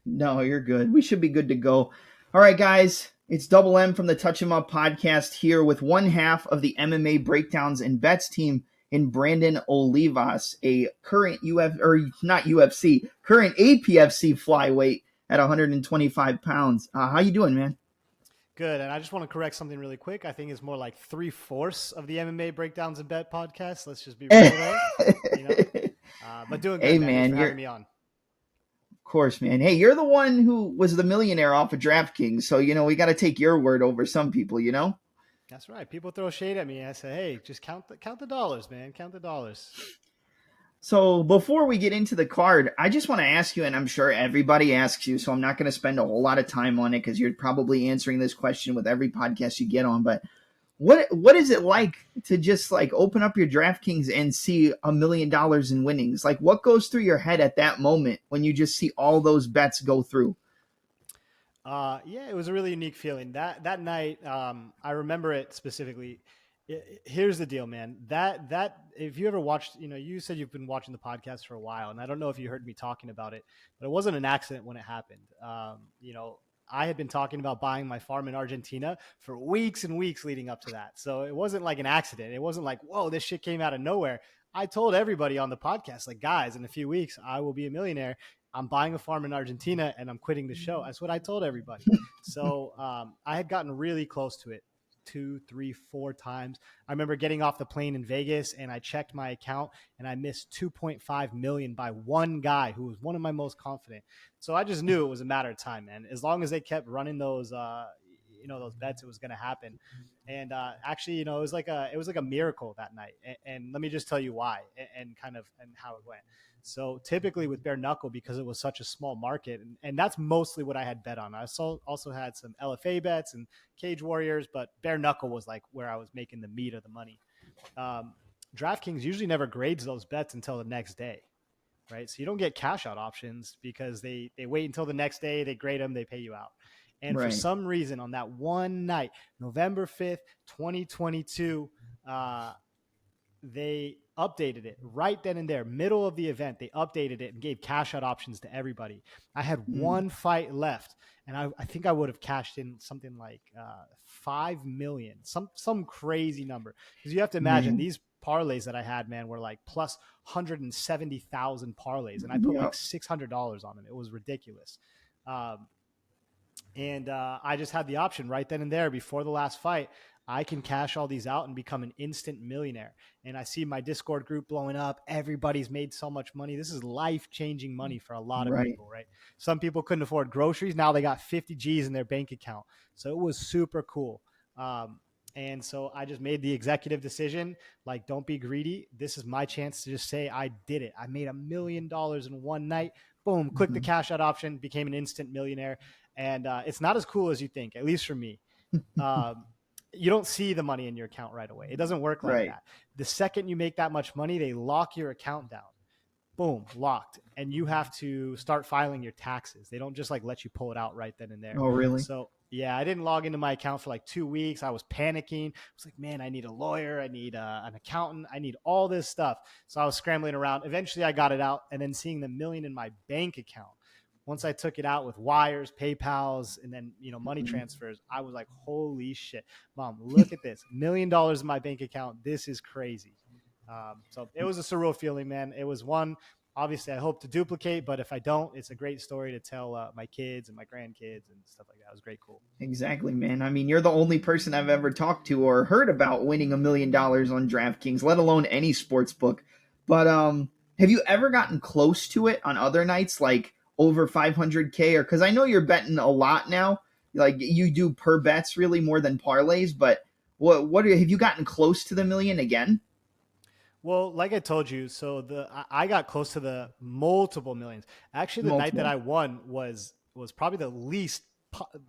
No, you're good. We should be good to go. All right, guys. It's Double M from the Touch 'em Up podcast here with one half of the MMA breakdowns and bets team in Brandan Olivas, a current not UFC, current APFC flyweight at 125 pounds. How you doing, man? Good. And I just want to correct something really quick. I think it's more like 3/4 of the MMA breakdowns and bet podcast. Let's just be real there, you know. But doing Hey, good, man. Thanks man. for having me on. Of course, man. Hey, you're the one who was the millionaire off of DraftKings, so we got to take your word over some people. That's right. People throw shade at me. I say, hey, just count the dollars, man. Count the dollars. So before we get into the card, I just want to ask you, and I'm sure everybody asks you, so I'm not going to spend a whole lot of time on it because you're probably answering this question with every podcast you get on. But what is it like to just like open up your DraftKings and see $1 million in winnings? Like, what goes through your head at that moment when you just see all those bets go through? Yeah, it was a really unique feeling. That night, I remember it specifically. Here's the deal, man. That if you ever watched, you said you've been watching the podcast for a while, and I don't know if you heard me talking about it, but it wasn't an accident when it happened. I had been talking about buying my farm in Argentina for weeks and weeks leading up to that. So it wasn't like an accident. It wasn't like, whoa, this shit came out of nowhere. I told everybody on the podcast, like, guys, in a few weeks, I will be a millionaire. I'm buying a farm in Argentina and I'm quitting the show. That's what I told everybody. So I had gotten really close to it 2, 3, 4 times. I remember getting off the plane in Vegas and I checked my account and I missed 2.5 million by one guy who was one of my most confident. So I just knew it was a matter of time, man. As long as they kept running those bets, it was going to happen. And actually, it was like a miracle that night. And let me just tell you why and how it went. So typically with bare knuckle, because it was such a small market, and that's mostly what I had bet on. I also had some LFA bets and Cage Warriors, but bare knuckle was like where I was making the meat of the money. DraftKings usually never grades those bets until the next day, right? So you don't get cash out options because they wait until the next day, they grade them, they pay you out. And Right. for some reason on that one night, November 5th, 2022, they updated it right then and there, middle of the event. They updated it and gave cash out options to everybody. I had one fight left, and I think I would have cashed in something like 5 million, some crazy number. Because you have to imagine these parlays that I had, man, were like plus 170,000 parlays, and I put like $600 on them. It was ridiculous. And I just had the option right then and there before the last fight. I can cash all these out and become an instant millionaire. And I see my Discord group blowing up. Everybody's made so much money. This is life-changing money for a lot of people, right? Some people couldn't afford groceries. Now they got 50 G's in their bank account. So it was super cool. And so I just made the executive decision, like, don't be greedy. This is my chance to just say I did it. I made $1 million in one night. Boom, click the cash out option, became an instant millionaire. And it's not as cool as you think, at least for me. You don't see the money in your account right away. It doesn't work like that. The second you make that much money, they lock your account down. Boom, locked. And you have to start filing your taxes. They don't just like let you pull it out right then and there. Oh, really? So yeah, I didn't log into my account for like 2 weeks. I was panicking. I was like, man, I need a lawyer. I need an accountant. I need all this stuff. So I was scrambling around. Eventually I got it out, and then seeing the million in my bank account. Once I took it out with wires, PayPals, and then, money transfers, I was like, holy shit, Mom, look at this. $1 million in my bank account. This is crazy. So it was a surreal feeling, man. It was one, obviously I hope to duplicate, but if I don't, it's a great story to tell my kids and my grandkids and stuff like that. It was great. Cool. Exactly, man. I mean, you're the only person I've ever talked to or heard about winning $1 million on DraftKings, let alone any sports book. But have you ever gotten close to it on other nights, like over 500K? Or because I know you're betting a lot now, like you do per bets really more than parlays. But what have you gotten close to the million again? Well, like I told you, so I got close to the multiple millions. Actually, the night that I won was probably the least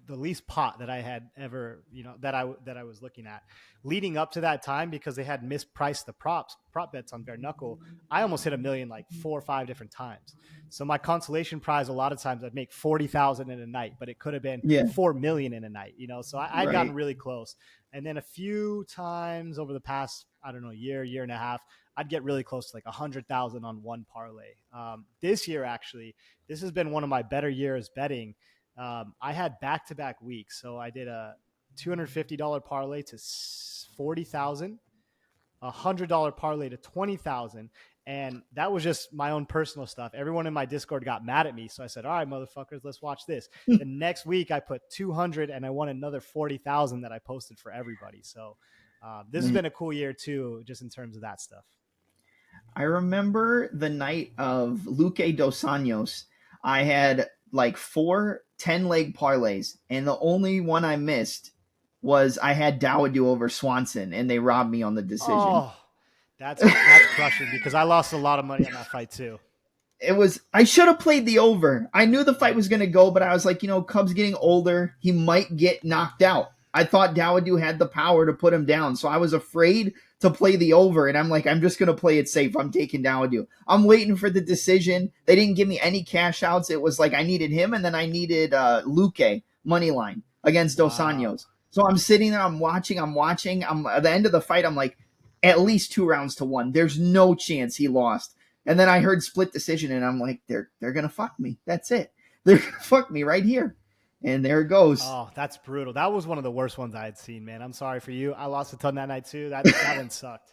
the least pot that I had ever, that I was looking at leading up to that time, because they had mispriced the prop bets on bare knuckle. I almost hit $1 million like 4 or 5 different times. So my consolation prize, a lot of times I'd make 40,000 in a night, but it could have been Yeah. 4 million in a night, So I'd gotten Right. really close. And then a few times over the past, I don't know, year and a half, I'd get really close to like 100,000 on one parlay. This year, actually, this has been one of my better years betting. I had back-to-back weeks. So I did a $250 parlay to 40,000, a $100 parlay to 20,000. And that was just my own personal stuff. Everyone in my Discord got mad at me. So I said, all right, motherfuckers, let's watch this. The next week I put 200 and I won another 40,000 that I posted for everybody. So this has been a cool year too, just in terms of that stuff. I remember the night of Luque dos Anjos. I had like 4 10-leg parlays, and the only one I missed was I had Dawoodu over Swanson, and they robbed me on the decision. Oh, that's crushing, because I lost a lot of money on that fight too. I should have played the over. I knew the fight was going to go, but I was like, Cub's getting older. He might get knocked out. I thought Dawoodu had the power to put him down, so I was afraid to play the over, and I'm like, I'm just going to play it safe. I'm taking Dawoodu. I'm waiting for the decision. They didn't give me any cash outs. It was like I needed him, and then I needed Luque money line against Dos Anjos. So I'm sitting there, I'm watching. I'm at the end of the fight, I'm like, at least 2 rounds to 1. There's no chance he lost. And then I heard split decision, and I'm like, they're going to fuck me. That's it. They're going to fuck me right here. And there it goes. Oh, that's brutal. That was one of the worst ones I had seen, man. I'm sorry for you. I lost a ton that night too. That one sucked.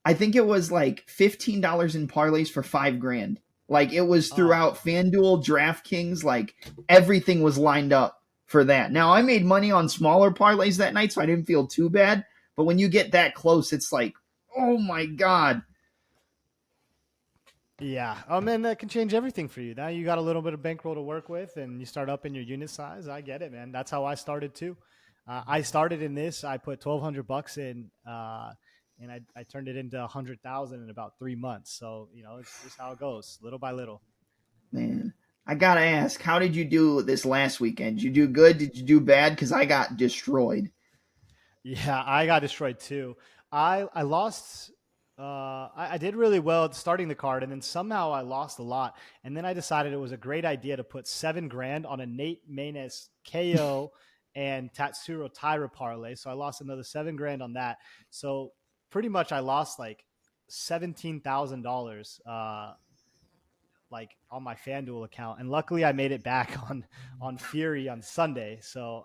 I think it was like $15 in parlays for $5,000. Like it was throughout FanDuel, DraftKings, like everything was lined up for that. Now I made money on smaller parlays that night, so I didn't feel too bad. But when you get that close, it's like, oh my God. Yeah. Oh man, that can change everything for you. Now you got a little bit of bankroll to work with, and you start up in your unit size. I get it, man. That's how I started too. I started in this. I put $1,200 in, and I turned it into 100,000 in about 3 months. So it's just how it goes, little by little. Man, I gotta ask, how did you do this last weekend? Did you do good? Did you do bad? Because I got destroyed. Yeah, I got destroyed too. I lost. I did really well at starting the card, and then somehow I lost a lot. And then I decided it was a great idea to put $7,000 on a Nate Maness KO and Tatsuro Taira parlay. So I lost another $7,000 on that. So pretty much I lost like $17,000 like on my FanDuel account. And luckily I made it back on Fury on Sunday. So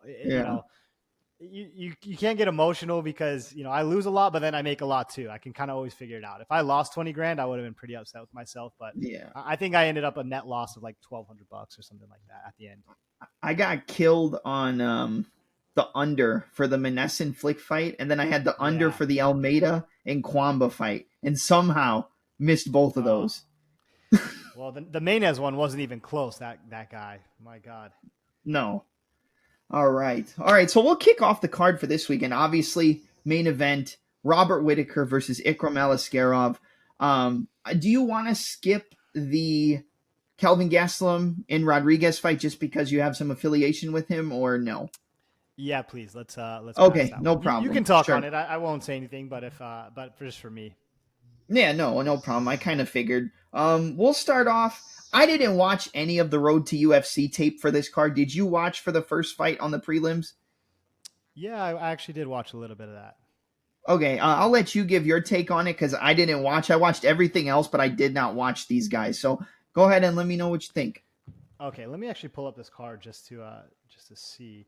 you can't get emotional because I lose a lot, but then I make a lot too. I can kind of always figure it out. If I lost $20,000, I would have been pretty upset with myself. But yeah, I think I ended up a net loss of like $1,200 or something like that at the end. I got killed on the under for the Maness Flick fight, and then I had the under for the Almeida and Kwamba fight, and somehow missed both of those. Well, the Manez one wasn't even close. That guy, my God. No. All right. So we'll kick off the card for this weekend. Obviously, main event, Robert Whittaker versus Ikram Aliskerov. Do you want to skip the Kelvin Gastelum and Rodriguez fight just because you have some affiliation with him, or no? Yeah, please. Let's okay, no problem. You can talk on it. I won't say anything, but but just for me. Yeah, no problem. I kind of figured. We'll start off. I didn't watch any of the Road to UFC tape for this card. Did you watch for the first fight on the prelims? Yeah, I actually did watch a little bit of that. Okay, I'll let you give your take on it because I didn't watch. I watched everything else, but I did not watch these guys. So go ahead and let me know what you think. Okay, let me actually pull up this card just to see.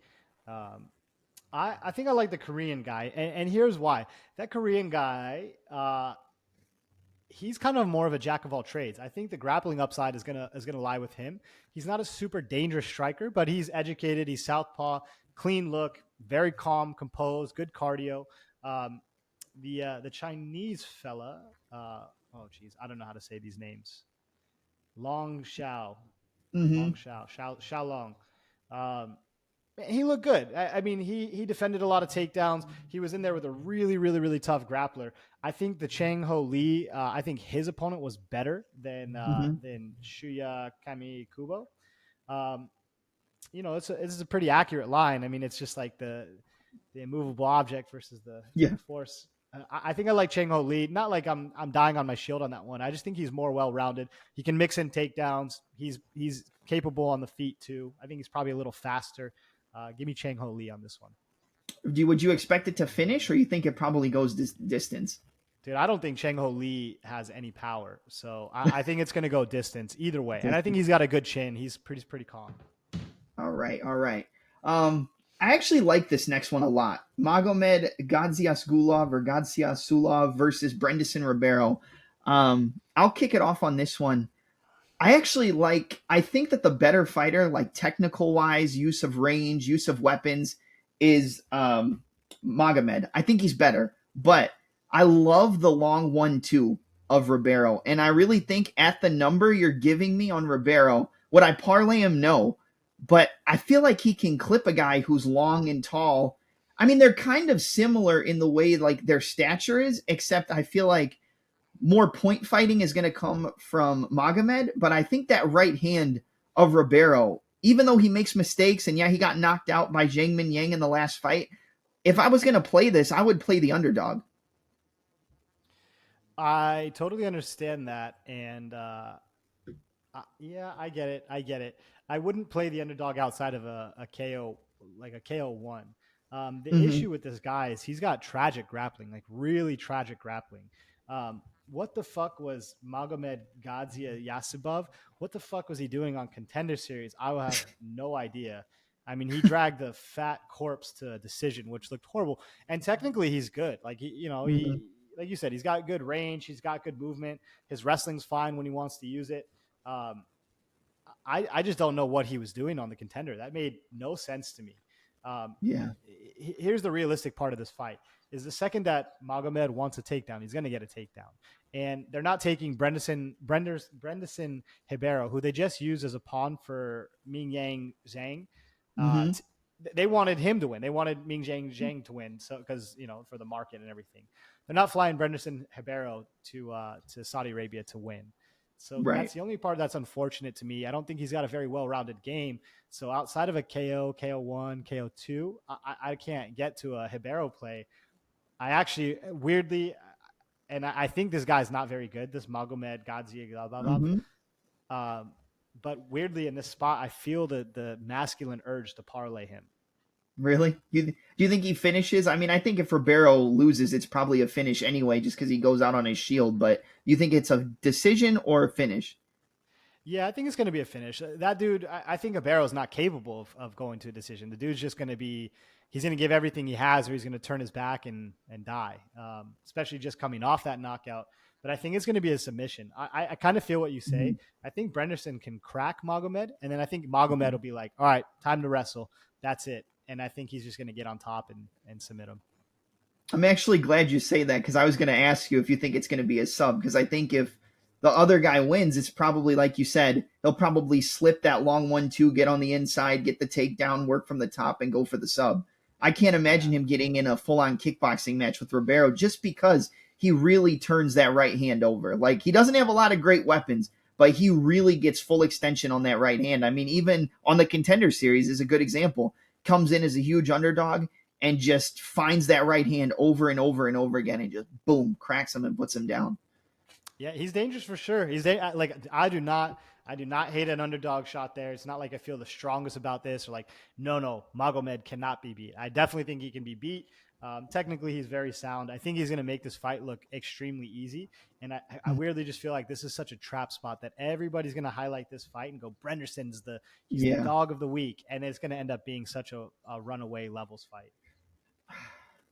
I think I like the Korean guy, and here's why. That Korean guy, he's kind of more of a jack of all trades. I think the grappling upside is gonna lie with him. He's not a super dangerous striker, but he's educated. He's southpaw, clean look, very calm, composed, good cardio. The Chinese fella, I don't know how to say these names. Long Xiao, Long Xiao Long. He looked good. I mean, he defended a lot of takedowns. He was in there with a really, really, really tough grappler. I think the Chang-Ho Lee, I think his opponent was better than Shuya Kamikubo. it's a pretty accurate line. I mean, it's just like the immovable object versus Yeah. the force. I think I like Chang-Ho Lee. Not like I'm dying on my shield on that one. I just think he's more well-rounded. He can mix in takedowns. He's capable on the feet too. I think he's probably a little faster. Give me Chang-Ho Lee on this one. Would you expect it to finish, or you think it probably goes this distance? Dude, I don't think Chang-Ho Lee has any power. So I think it's going to go distance either way. And I think he's got a good chin. He's pretty calm. All right, all right. I actually like this next one a lot. Magomed Gadziasulov versus Brendson Ribeiro. I'll kick it off on this one. I think that the better fighter, like technical wise, use of range, use of weapons, is Magomed. I think he's better, but I love the long 1-2 of Ribeiro. And I really think at the number you're giving me on Ribeiro, would I parlay him? No. But I feel like he can clip a guy who's long and tall. I mean, they're kind of similar in the way like their stature is, except I feel like more point fighting is going to come from Magomed. But I think that right hand of Ribeiro, even though he makes mistakes, and yeah, he got knocked out by Zhang Minyang in the last fight, if I was going to play this, I would play the underdog. I totally understand that. And yeah, I get it. I wouldn't play the underdog outside of a KO, like a KO one. The issue with this guy is he's got tragic grappling, like really tragic grappling. What the fuck was Magomed Gadzia Yasubov? What the fuck was he doing on Contender Series? I will have no idea. I mean, he dragged the fat corpse to a decision, which looked horrible. And technically, he's good. Like he, like you said, he's got good range. He's got good movement. His wrestling's fine when he wants to use it. I just don't know what he was doing on the Contender. That made no sense to me. Yeah. Here's the realistic part of this fight is the second that Magomed wants a takedown, he's going to get a takedown. And they're not taking Brendson Ribeiro, who they just used as a pawn for Ming Yang Zhang. They wanted him to win. They wanted Ming Yang Zhang to win. So, because, for the market and everything, they're not flying Brendson Ribeiro to Saudi Arabia to win. So That's the only part that's unfortunate to me. I don't think he's got a very well-rounded game. So outside of a KO, KO1, KO2, I can't get to a Ribeiro play. I actually, weirdly, and I think this guy's not very good, this Magomed Gadzia. But weirdly, in this spot, I feel the masculine urge to parlay him. Really? Do you think he finishes? I mean, I think if Ribeiro loses, it's probably a finish anyway, just because he goes out on his shield. But you think it's a decision or a finish? Yeah, I think it's going to be a finish. That dude, I think Ribeiro's not capable of going to a decision. The dude's just going to be, he's going to give everything he has, or he's going to turn his back and die, especially just coming off that knockout. But I think it's going to be a submission. I kind of feel what you say. I think Brendson can crack Magomed, and then I think Magomed will be like, all right, time to wrestle. That's it. And I think he's just going to get on top and submit him. I'm actually glad you say that, because I was going to ask you if you think it's going to be a sub, because I think if the other guy wins, it's probably, like you said, he'll probably slip that long 1-2, get on the inside, get the takedown, work from the top, and go for the sub. I can't imagine him getting in a full-on kickboxing match with Ribeiro, just because he really turns that right hand over. Like, he doesn't have a lot of great weapons, but he really gets full extension on that right hand. I mean, even on the Contender Series is a good example. Comes in as a huge underdog and just finds that right hand over and over and over again and just boom, cracks him and puts him down. Yeah, he's dangerous for sure. Like, I do not hate an underdog shot there. It's not like I feel the strongest about this or like, no, Magomed cannot be beat. I definitely think he can be beat. Technically, he's very sound. I think he's going to make this fight look extremely easy. And I weirdly just feel like this is such a trap spot that everybody's going to highlight this fight and go, Brenderson's the dog of the week. And it's going to end up being such a runaway levels fight.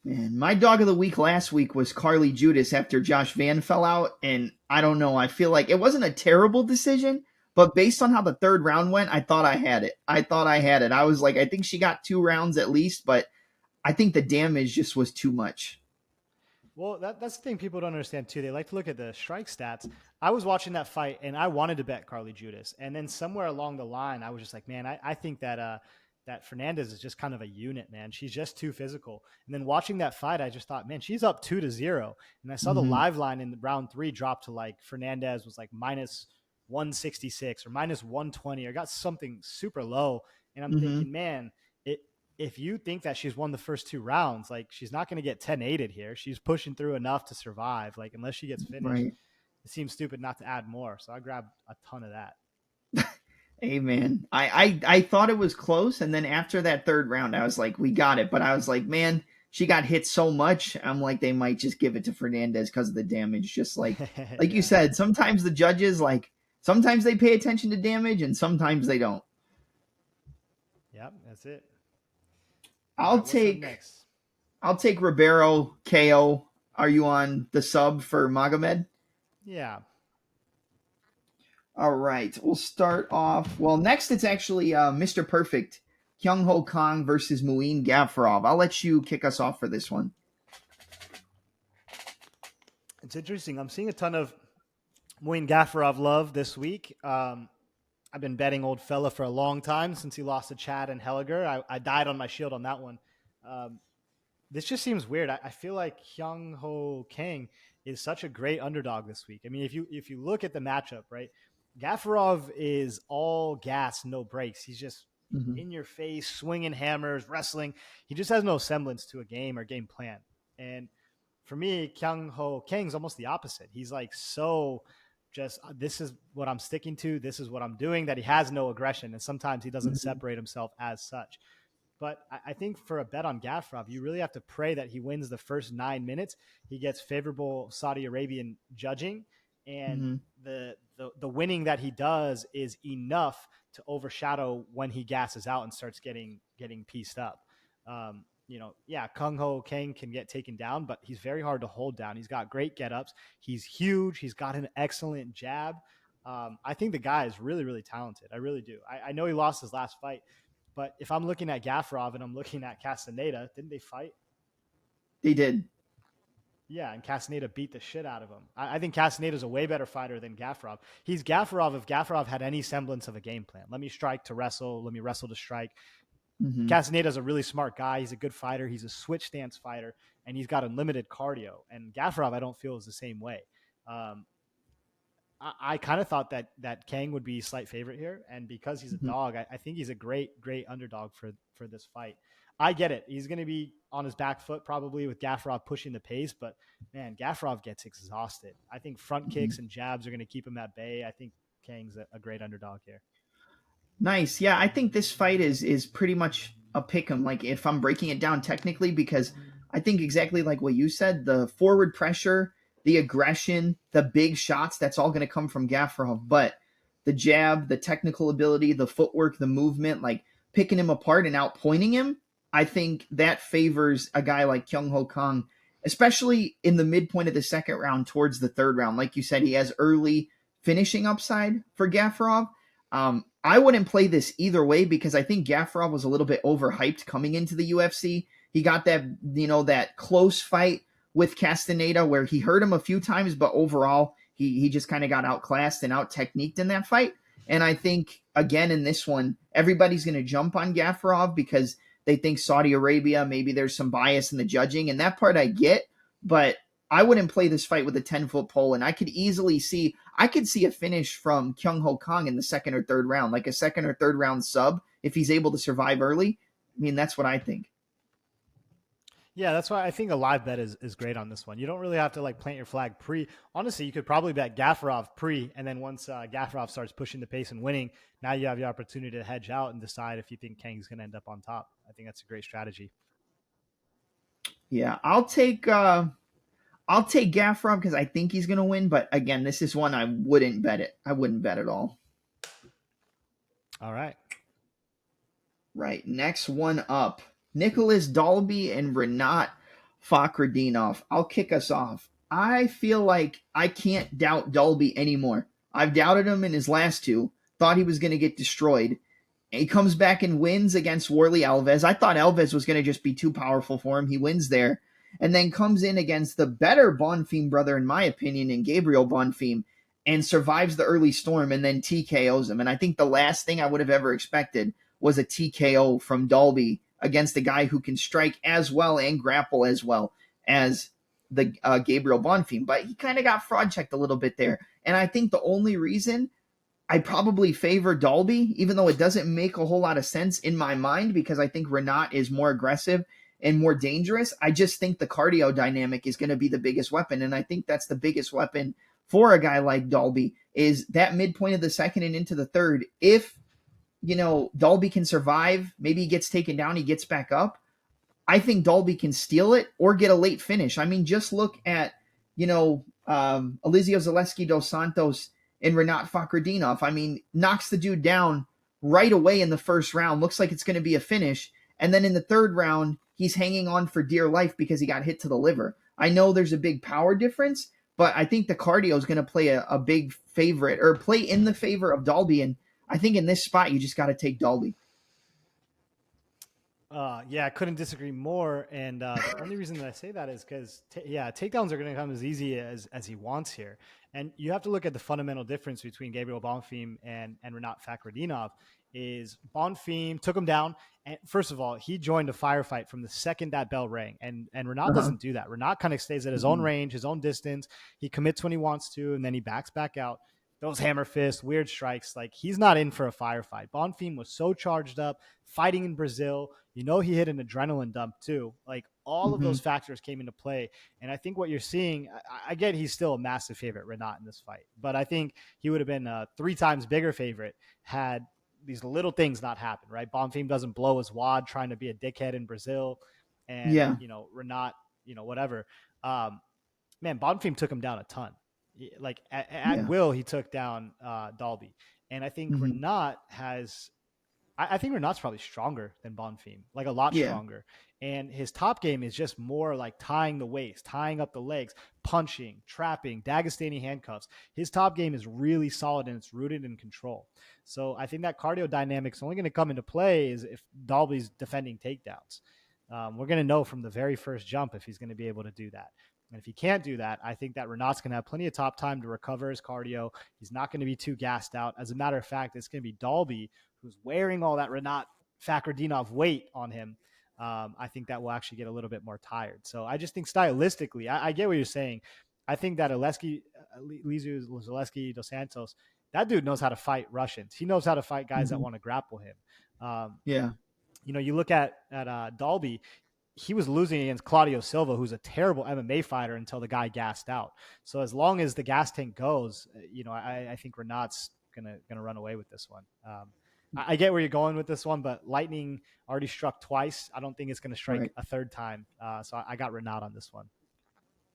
Man, my dog of the week last week was Carly Judas after Josh Van fell out. And I don't know. I feel like it wasn't a terrible decision, but based on how the third round went, I thought I had it. I was like, I think she got 2 rounds at least, but I think the damage just was too much. Well, that's the thing people don't understand too. They like to look at the strike stats. I was watching that fight and I wanted to bet Carly Judas. And then somewhere along the line, I was just like, man, I think that Fernandez is just kind of a unit, man. She's just too physical. And then watching that fight, I just thought, man, she's up 2-0. And I saw the live line in round 3 drop to like Fernandez was like minus 166 or minus 120 or got something super low. And I'm Mm-hmm. thinking, man, if you think that she's won the first 2 rounds, like she's not going to get 10-8'd here. She's pushing through enough to survive. Like unless she gets finished, Right. it seems stupid not to add more. So I grabbed a ton of that. Hey man, I thought it was close, and then after that third round, I was like, we got it. But I was like, man, she got hit so much. I'm like, they might just give it to Fernandez because of the damage. Just like you Yeah. said, sometimes the judges sometimes they pay attention to damage, and sometimes they don't. Yep, that's it. All I'll right, what's up take next? I'll take Riberio KO. Are you on the sub for Magomed? Yeah. All right, we'll start off. Well, next it's actually Mr. Perfect, Chang-Ho Kang versus Muin Gafurov. I'll let you kick us off for this one. It's interesting. I'm seeing a ton of Muin Gafurov love this week. I've been betting old fella for a long time since he lost to Chad and Helliger. I died on my shield on that one. This just seems weird. I feel like Chang-Ho Kang is such a great underdog this week. I mean, if you look at the matchup, right, Gafurov is all gas, no brakes. He's just in your face, swinging hammers, wrestling. He just has no semblance to a game or game plan. And for me, Chang-Ho Kang's almost the opposite. He's like so just this is what I'm sticking to. This is what I'm doing. That he has no aggression, and sometimes he doesn't separate himself as such. But I think for a bet on Gafurov, you really have to pray that he wins the first 9 minutes. He gets favorable Saudi Arabian judging, and the winning that he does is enough to overshadow when he gasses out and starts getting pieced up. Chang-Ho Kang can get taken down, but he's very hard to hold down. He's got great get-ups. He's huge. He's got an excellent jab. I think the guy is really, really talented. I really do. I know he lost his last fight, but if I'm looking at Gafurov and I'm looking at Castaneda, didn't they fight? They did. Yeah, and Castaneda beat the shit out of him. I think Castaneda's a way better fighter than Gafurov. He's Gafurov if Gafurov had any semblance of a game plan. Let me strike to wrestle. Let me wrestle to strike. Castaneda's a really smart guy. He's a good fighter. He's a switch stance fighter, and he's got unlimited cardio. And Gafurov, I don't feel is the same way. I kind of thought that Kang would be slight favorite here, and because he's a dog, I think he's a great underdog for this fight. I get it. He's going to be on his back foot probably with Gafurov pushing the pace, but man, Gafurov gets exhausted. I think front kicks and jabs are going to keep him at bay. I think Kang's a great underdog here. Nice. Yeah, I think this fight is pretty much a pick 'em. Like if I'm breaking it down technically, because I think exactly like what you said, the forward pressure, the aggression, the big shots, that's all going to come from Gafurov. But the jab, the technical ability, the footwork, the movement, like picking him apart and outpointing him, I think that favors a guy like Chang-Ho Kang, especially in the midpoint of the second round towards the third round. Like you said, he has early finishing upside for Gafurov. I wouldn't play this either way because I think Gafurov was a little bit overhyped coming into the UFC. He got that close fight with Castaneda where he hurt him a few times, but overall he just kind of got outclassed and out-techniqued in that fight. And I think, again, in this one, everybody's going to jump on Gafurov because they think Saudi Arabia, maybe there's some bias in the judging, and that part I get, but I wouldn't play this fight with a 10-foot pole, and I could see a finish from Chang-Ho Kang in the second or third round, like a second or third round sub, if he's able to survive early. I mean, that's what I think. Yeah, that's why I think a live bet is great on this one. You don't really have to like plant your flag pre. Honestly, you could probably bet Gafurov pre, and then once Gafurov starts pushing the pace and winning, now you have the opportunity to hedge out and decide if you think Kang's going to end up on top. I think that's a great strategy. Yeah, I'll take Gafurov because I think he's going to win, but again, this is one I wouldn't bet it. I wouldn't bet at all. All right. Right, next one up. Nicolas, Dalby, and Rinat Fakhretdinov. I'll kick us off. I feel like I can't doubt Dalby anymore. I've doubted him in his last two. Thought he was going to get destroyed. He comes back and wins against Warlley Alves. I thought Alves was going to just be too powerful for him. He wins there. And then comes in against the better Bonfim brother, in my opinion, in Gabriel Bonfim, and survives the early storm and then TKOs him. And I think the last thing I would have ever expected was a TKO from Dalby against a guy who can strike as well and grapple as well as the Gabriel Bonfim. But he kind of got fraud checked a little bit there. And I think the only reason I probably favor Dalby, even though it doesn't make a whole lot of sense in my mind because I think Rinat is more aggressive and more dangerous. I just think the cardio dynamic is going to be the biggest weapon, and I think that's the biggest weapon for a guy like Dalby is that midpoint of the second and into the third. If Dalby can survive, maybe he gets taken down, he gets back up. I think Dalby can steal it or get a late finish. I mean, just look at, Eliseo Zaleski dos Santos and Rinat Fakhretdinov. I mean, knocks the dude down right away in the first round. Looks like it's going to be a finish. And then in the third round, he's hanging on for dear life because he got hit to the liver. I know there's a big power difference, but I think the cardio is going to play a big favorite or play in the favor of Dalby. And I think in this spot, you just got to take Dalby. Yeah, I couldn't disagree more. And the only reason that I say that is because, takedowns are going to come as easy as he wants here. And you have to look at the fundamental difference between Gabriel Bonfim and Rinat Fakhretdinov is Bonfim took him down. And first of all, he joined a firefight from the second that bell rang. And Rinat doesn't do that. Rinat kind of stays at his own range, his own distance. He commits when he wants to, and then he backs back out. Those hammer fists, weird strikes, like he's not in for a firefight. Bonfim was so charged up, fighting in Brazil. He hit an adrenaline dump too. Like all of those factors came into play. And I think what you're seeing, I get he's still a massive favorite, Rinat, in this fight. But I think he would have been a 3 times bigger favorite had these little things not happened, right? Bonfim doesn't blow his wad trying to be a dickhead in Brazil. And, Rinat, whatever. Man, Bonfim took him down a ton. Like at will, he took down Dalby. And I think Rinat has... I think Renat's probably stronger than Bonfim, like a lot stronger. And his top game is just more like tying the waist, tying up the legs, punching, trapping, Dagestani handcuffs. His top game is really solid and it's rooted in control. So I think that cardio dynamic's only going to come into play is if Dalby's defending takedowns. We're going to know from the very first jump if he's going to be able to do that. And if he can't do that, I think that Renat's going to have plenty of top time to recover his cardio. He's not going to be too gassed out. As a matter of fact, it's going to be Dalby who's wearing all that Rinat Fakhretdinov weight on him. I think that will actually get a little bit more tired. So I just think stylistically, I get what you're saying. I think that Aliskerov dos Santos, that dude knows how to fight Russians. He knows how to fight guys that want to grapple him. You look at Dalby, he was losing against Claudio Silva, who's a terrible MMA fighter until the guy gassed out. So as long as the gas tank goes, I think Renat's gonna run away with this one. I get where you're going with this one, but lightning already struck twice. I don't think it's going to strike a third time. So I got Rinat on this one.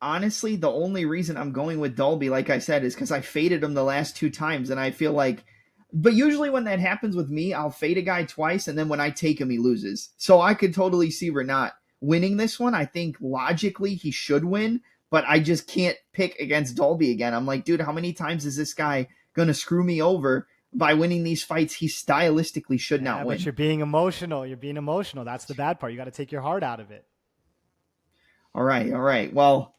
Honestly, the only reason I'm going with Dalby, like I said, is because I faded him the last 2 times, and I feel like... But usually when that happens with me, I'll fade a guy twice, and then when I take him, he loses. So I could totally see Rinat winning this one. I think logically he should win, but I just can't pick against Dalby again. I'm like, dude, how many times is this guy going to screw me over? By winning these fights, he stylistically should not win. But you're being emotional. That's the bad part. You got to take your heart out of it. All right. Well,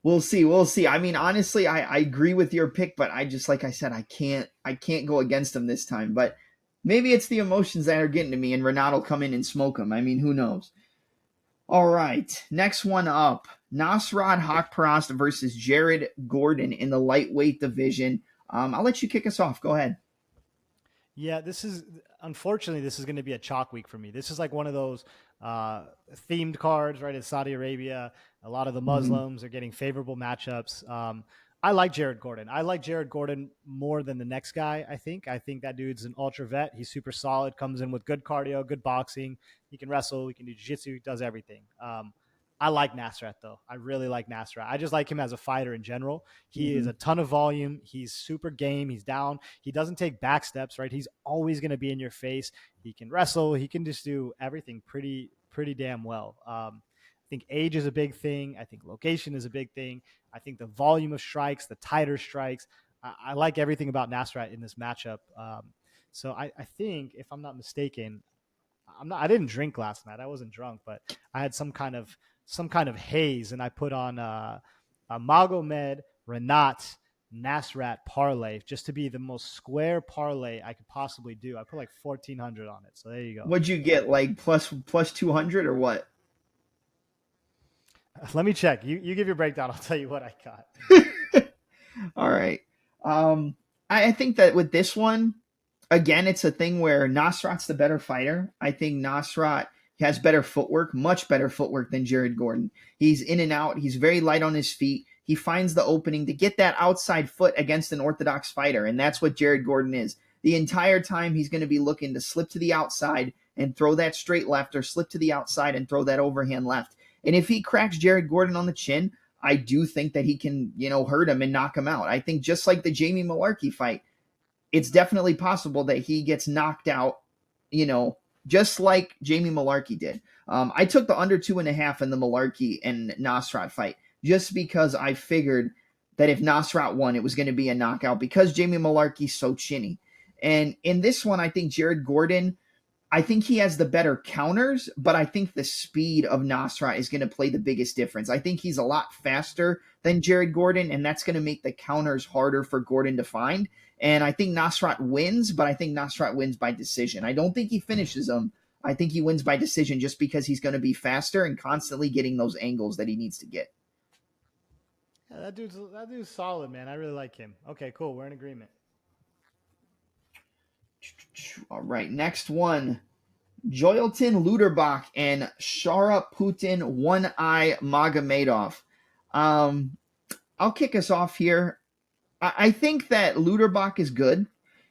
we'll see. I mean, honestly, I agree with your pick, but I just, like I said, I can't go against him this time. But maybe it's the emotions that are getting to me, and Rinat will come in and smoke him. I mean, who knows? All right, next one up: Nasrat Haqparast versus Jared Gordon in the lightweight division. I'll let you kick us off. Go ahead. Yeah, unfortunately, this is going to be a chalk week for me. This is like one of those themed cards, right? It's Saudi Arabia. A lot of the Muslims are getting favorable matchups. I like Jared Gordon. I like Jared Gordon more than the next guy, I think. I think that dude's an ultra vet. He's super solid, comes in with good cardio, good boxing. He can wrestle. He can do jiu-jitsu. He does everything. I like Nasrat, though. I really like Nasrat. I just like him as a fighter in general. He is a ton of volume. He's super game. He's down. He doesn't take back steps, right? He's always going to be in your face. He can wrestle. He can just do everything pretty damn well. I think age is a big thing. I think location is a big thing. I think the volume of strikes, the tighter strikes. I like everything about Nasrat in this matchup. So I think, if I'm not mistaken, I didn't drink last night. I wasn't drunk, but I had some kind of haze, and I put on a Magomeg, Rinat, Nasrat parlay just to be the most square parlay I could possibly do. I put like 1,400 on it. So there you go. What'd you get? Like plus 200 or what? Let me check. You give your breakdown. I'll tell you what I got. All right. I think that with this one, again, it's a thing where Nasrat's the better fighter. I think Nasrat has better footwork, much better footwork than Jared Gordon. He's in and out. He's very light on his feet. He finds the opening to get that outside foot against an orthodox fighter, and that's what Jared Gordon is. The entire time he's going to be looking to slip to the outside and throw that straight left, or slip to the outside and throw that overhand left. And if he cracks Jared Gordon on the chin, I do think that he can, hurt him and knock him out. I think just like the Jamie Malarkey fight, it's definitely possible that he gets knocked out, just like Jamie Malarkey did. I took the under 2.5 in the Malarkey and Nasrat fight just because I figured that if Nasrat won, it was going to be a knockout because Jamie Malarkey's so chinny. And in this one, I think Jared Gordon, I think he has the better counters, but I think the speed of Nasrat is going to play the biggest difference. I think he's a lot faster than Jared Gordon, and that's going to make the counters harder for Gordon to find. And I think Nasrat wins, but I think Nasrat wins by decision. I don't think he finishes him. I think he wins by decision just because he's going to be faster and constantly getting those angles that he needs to get. Yeah, that dude's solid, man. I really like him. Okay, cool. We're in agreement. All right, next one. Joilton Lutterbach and Shara Putin One Eye Magomedov. I'll kick us off here. I think that Lutterbach is good.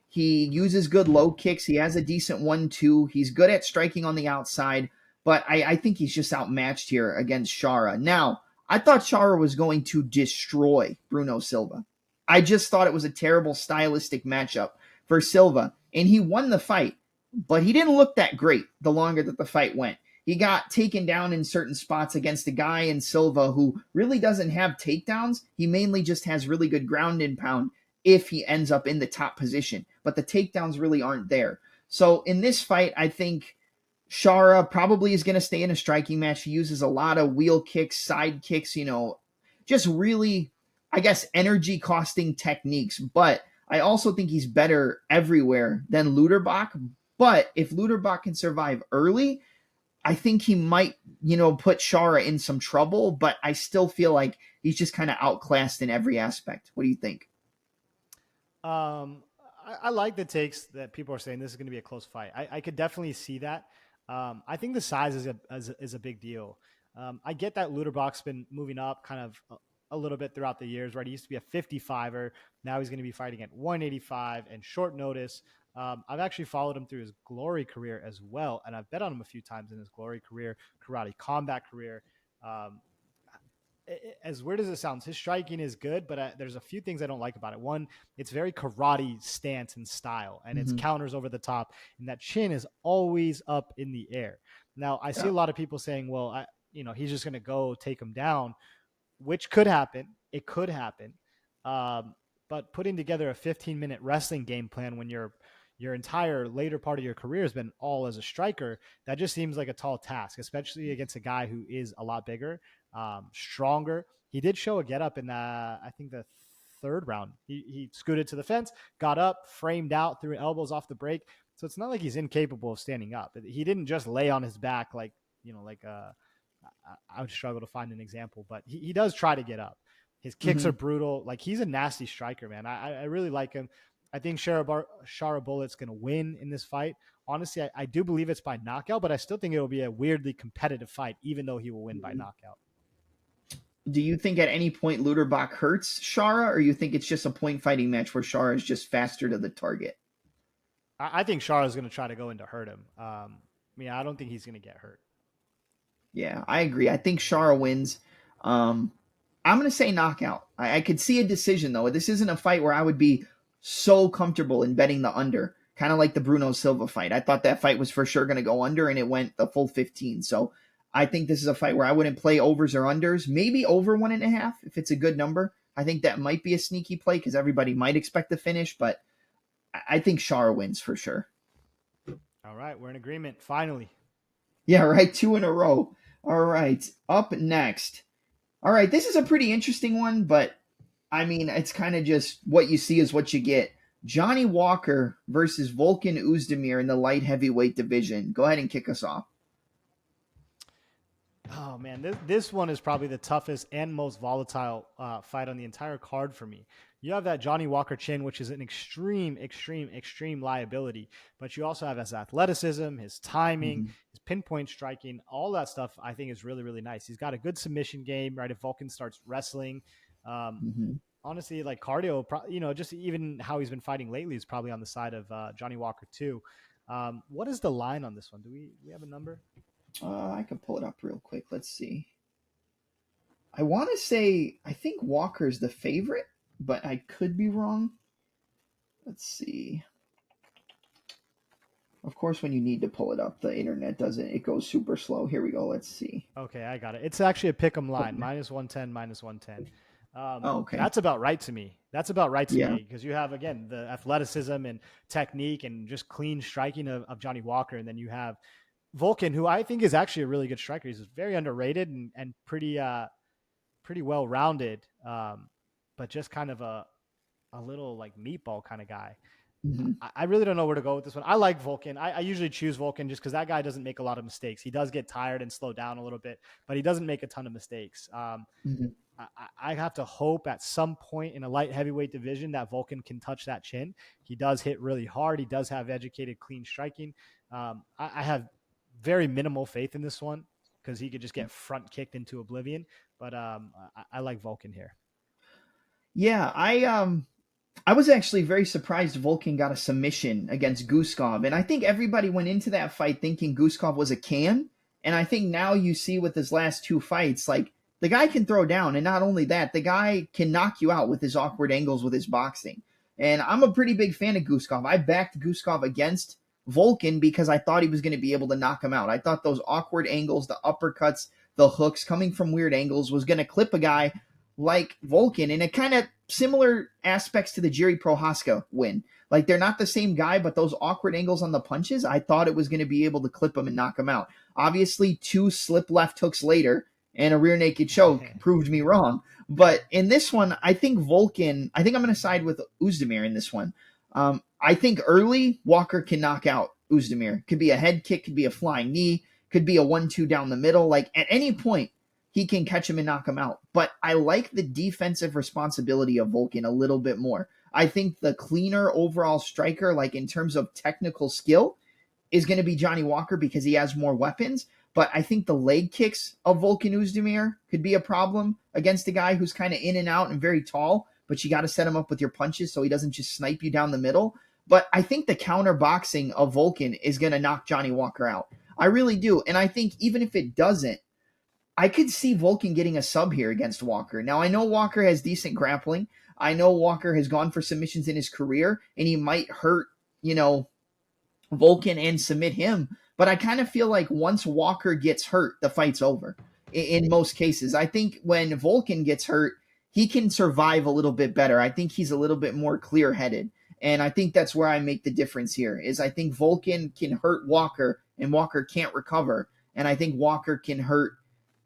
He uses good low kicks. He has a decent 1-2. He's good at striking on the outside, but I think he's just outmatched here against Shara. Now, I thought Shara was going to destroy Bruno Silva. I just thought it was a terrible stylistic matchup for Silva, and he won the fight, but he didn't look that great the longer that the fight went. He got taken down in certain spots against a guy in Silva who really doesn't have takedowns. He mainly just has really good ground and pound if he ends up in the top position, but the takedowns really aren't there. So in this fight, I think Shara probably is going to stay in a striking match. He uses a lot of wheel kicks, side kicks, just really, I guess, energy costing techniques. But I also think he's better everywhere than Lutterbach. But if Lutterbach can survive early, I think he might, put Shara in some trouble, but I still feel like he's just kind of outclassed in every aspect. What do you think? I like the takes that people are saying this is going to be a close fight. I could definitely see that. I think the size is a big deal. I get that Lutterbach's been moving up kind of a little bit throughout the years, right? He used to be a 55er. Now he's going to be fighting at 185 and short notice. I've actually followed him through his Glory career as well, and I've bet on him a few times in his Glory career, karate combat career. As weird as it sounds, his striking is good, but there's a few things I don't like about it. One, it's very karate stance and style, and it's counters over the top, and that chin is always up in the air. Now, I see a lot of people saying, well, he's just going to go take him down, which could happen. It could happen. But putting together a 15-minute wrestling game plan when your entire later part of your career has been all as a striker, that just seems like a tall task, especially against a guy who is a lot bigger, stronger. He did show a get up in I think the third round. He scooted to the fence, got up, framed out, threw elbows off the break. So it's not like he's incapable of standing up. He didn't just lay on his back like I would struggle to find an example, but he does try to get up. His kicks are brutal. Like, he's a nasty striker, man. I really like him. I think Shara Bullet's going to win in this fight. Honestly, I do believe it's by knockout, but I still think it will be a weirdly competitive fight, even though he will win by knockout. Do you think at any point Lutterbach hurts Shara, or you think it's just a point fighting match where Shara is just faster to the target? I think Shara is going to try to go in to hurt him. I don't think he's going to get hurt. Yeah, I agree. I think Shara wins. I'm going to say knockout. I could see a decision, though. This isn't a fight where I would be so comfortable in betting the under, kind of like the Bruno Silva fight. I thought that fight was for sure going to go under, and it went the full 15. So I think this is a fight where I wouldn't play overs or unders, maybe over 1.5 if it's a good number. I think that might be a sneaky play because everybody might expect the finish, but I think Shara wins for sure. All right, we're in agreement, finally. Yeah, right, 2 in a row. All right, up next. All right, this is a pretty interesting one, but I mean, it's kind of just what you see is what you get. Johnny Walker versus Volkan Oezdemir in the light heavyweight division. Go ahead and kick us off. Oh man, this one is probably the toughest and most volatile fight on the entire card for me. You have that Johnny Walker chin, which is an extreme liability, but you also have his athleticism, his timing, Mm-hmm. his pinpoint striking, all that stuff. I think is really nice. He's got a good submission game, right? If Volkan starts wrestling, um, Mm-hmm. honestly, like cardio, just even how he's been fighting lately is probably on the side of Johnny Walker too. What is the line on this one? Do we have a number? I can pull it up real quick. Let's see. I want to say I think Walker's the favorite, but I could be wrong. Let's see. Of course, when you need to pull it up, the internet doesn't. It goes super slow. Here we go. Let's see. Okay, I got it. It's actually a pick'em line, Okay. minus 110, minus 110. Oh, okay. That's about right to me. That's about right to Yeah. me because you have, again, the athleticism and technique and just clean striking of Johnny Walker. And then you have Volkan, who I think is actually a really good striker. He's very underrated and pretty well rounded, but just kind of a little like meatball kind of guy. Mm-hmm. I really don't know where to go with this one. I like Volkan. I usually choose Volkan just because that guy doesn't make a lot of mistakes. He does get tired and slow down a little bit, but he doesn't make a ton of mistakes. Mm-hmm. I have to hope at some point in a light heavyweight division that Volkan can touch that chin. He does hit really hard. He does have educated, clean striking. I have very minimal faith in this one because he could just get front kicked into oblivion. But I like Volkan here. Yeah, I was actually very surprised Volkan got a submission against Guskov, and I think everybody went into that fight thinking Guskov was a can. And I think now you see with his last two fights, like the guy can throw down, and not only that, the guy can knock you out with his awkward angles with his boxing. And I'm a pretty big fan of Guskov. I backed Guskov against Volkan because I thought he was going to be able to knock him out. I thought those awkward angles, the uppercuts, the hooks coming from weird angles was going to clip a guy like Volkan, and it kind of similar aspects to the Jiri Prohaska win. Like they're not the same guy, but those awkward angles on the punches, I thought it was going to be able to clip him and knock him out. Obviously, two slip left hooks later and a rear naked choke proved me wrong. But in this one, I think Volkan, I think I'm going to side with Oezdemir in this one. I think early, Walker can knock out Oezdemir. Could be a head kick, could be a flying knee, could be a 1-2 down the middle. Like at any point, he can catch him and knock him out. But I like the defensive responsibility of Volkan a little bit more. I think the cleaner overall striker, like in terms of technical skill, is going to be Johnny Walker because he has more weapons. But I think the leg kicks of Volkan Oezdemir could be a problem against a guy who's kind of in and out and very tall, but you got to set him up with your punches so he doesn't just snipe you down the middle. But I think the counter boxing of Volkan is going to knock Johnny Walker out. I really do. And I think even if it doesn't, I could see Volkan getting a sub here against Walker. Now, I know Walker has decent grappling. I know Walker has gone for submissions in his career, and he might hurt, Volkan and submit him. But I kind of feel like once Walker gets hurt, the fight's over in most cases. I think when Volkan gets hurt, he can survive a little bit better. I think he's a little bit more clear-headed. And I think that's where I make the difference here, is I think Volkan can hurt Walker, and Walker can't recover. And I think Walker can hurt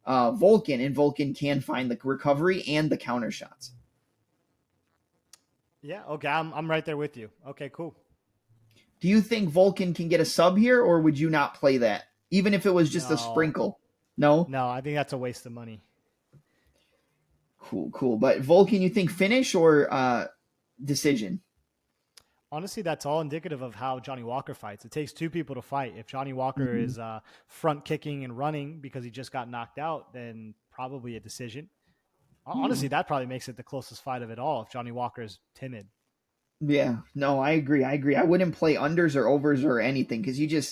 Volkan, and Volkan can find the recovery and the counter shots. Yeah, okay, I'm right there with you. Okay, cool. Do you think Volkan can get a sub here, or would you not play that, even if it was just a sprinkle? No? No, I think that's a waste of money. Cool. But Volkan, you think finish or decision? Honestly, that's all indicative of how Johnny Walker fights. It takes two people to fight. If Johnny Walker is front kicking and running because he just got knocked out, then probably a decision. Honestly, that probably makes it the closest fight of it all if Johnny Walker is timid. Yeah, no, I agree. I wouldn't play unders or overs or anything because you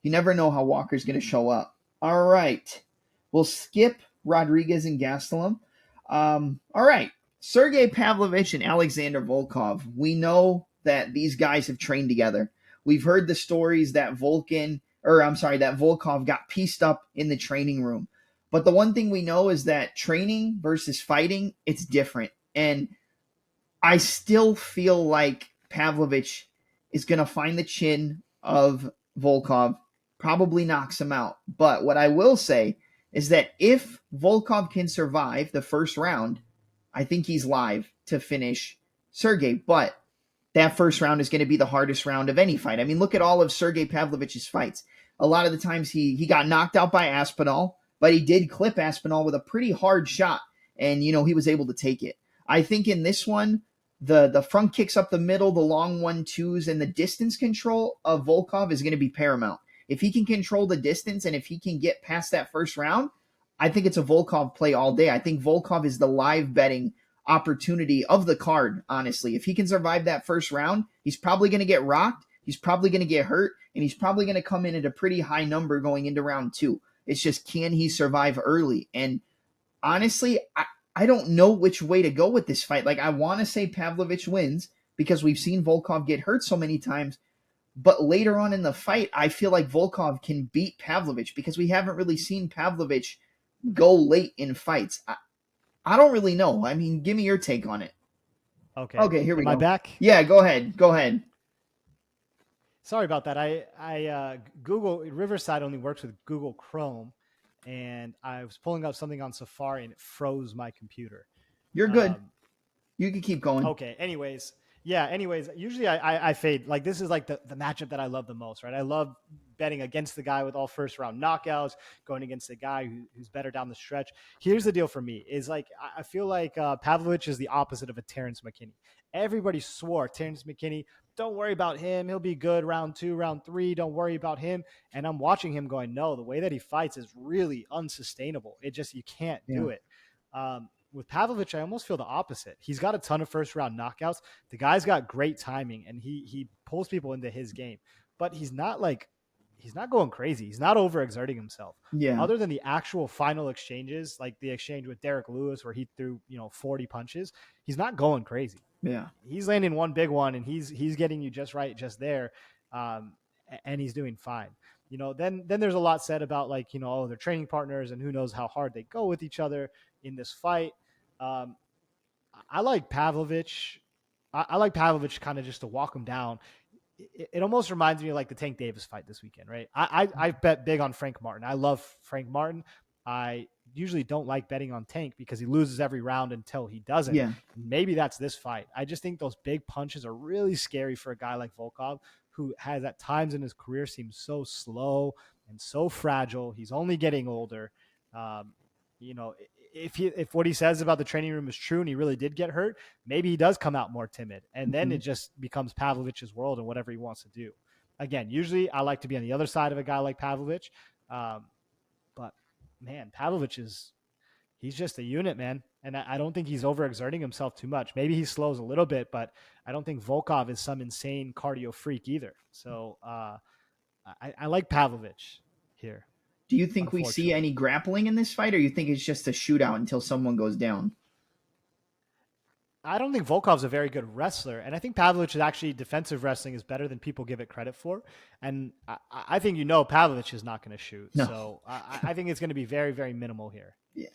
never know how Walker's going to show up. All right. We'll skip Rodriguez and Gastelum. All right. Sergei Pavlovich and Alexander Volkov. We know that these guys have trained together. We've heard the stories that that Volkov got pieced up in the training room. But the one thing we know is that training versus fighting, it's different. And I still feel like Pavlovich is going to find the chin of Volkov, probably knocks him out. But what I will say is that if Volkov can survive the first round, I think he's live to finish Sergei. But that first round is going to be the hardest round of any fight. I mean, look at all of Sergei Pavlovich's fights. A lot of the times he got knocked out by Aspinall, but he did clip Aspinall with a pretty hard shot, and he was able to take it. I think in this one, the front kicks up the middle, the long 1-2s, and the distance control of Volkov is going to be paramount. If he can control the distance and if he can get past that first round, I think it's a Volkov play all day. I think Volkov is the live betting opportunity of the card, honestly. If he can survive that first round, he's probably going to get rocked, he's probably going to get hurt, and he's probably going to come in at a pretty high number going into round 2. It's just, can he survive early? And honestly, I don't know which way to go with this fight. Like, I want to say Pavlovich wins because we've seen Volkov get hurt so many times. But later on in the fight, I feel like Volkov can beat Pavlovich because we haven't really seen Pavlovich go late in fights. I don't really know. I mean, give me your take on it. Okay, here we go. Am I back? Yeah, go ahead. Sorry about that. I Google Riverside only works with Google Chrome, and I was pulling up something on Safari and it froze my computer. You're good. You can keep going. Okay. Anyways, usually I fade. Like, this is like the matchup that I love the most, right? I love betting against the guy with all first round knockouts, going against the guy who's better down the stretch. Here's the deal for me is, like, I feel like Pavlovich is the opposite of a Terrence McKinney. Everybody swore Terrence McKinney, don't worry about him. He'll be good round 2, round 3. Don't worry about him. And I'm watching him going, no, the way that he fights is really unsustainable. It just, you can't do it. With Pavlovich, I almost feel the opposite. He's got a ton of first round knockouts. The guy's got great timing, and he pulls people into his game. But he's not going crazy. He's not overexerting himself. Yeah. Other than the actual final exchanges, like the exchange with Derek Lewis where he threw 40 punches, he's not going crazy. Yeah. He's landing one big one, and he's getting you just right, just there, and he's doing fine. Then there's a lot said about, like, they're training partners, and who knows how hard they go with each other in this fight. I like Pavlovich. I like Pavlovich kind of just to walk him down. It almost reminds me of like the Tank Davis fight this weekend, right? I bet big on Frank Martin. I love Frank Martin. I usually don't like betting on Tank because he loses every round until he doesn't. Yeah. Maybe that's this fight. I just think those big punches are really scary for a guy like Volkov, who has at times in his career seemed so slow and so fragile. He's only getting older. If what he says about the training room is true and he really did get hurt, maybe he does come out more timid, and then it just becomes Pavlovich's world and whatever he wants to do. Again, usually I like to be on the other side of a guy like Pavlovich. But man, Pavlovich he's just a unit, man. And I don't think he's overexerting himself too much. Maybe he slows a little bit, but I don't think Volkov is some insane cardio freak either. So I like Pavlovich here. Do you think we see any grappling in this fight, or you think it's just a shootout until someone goes down? I don't think Volkov's a very good wrestler, and I think Pavlovich is actually defensive wrestling is better than people give it credit for. And I think Pavlovich is not going to shoot. No. So I think it's going to be very, very minimal here. Yeah.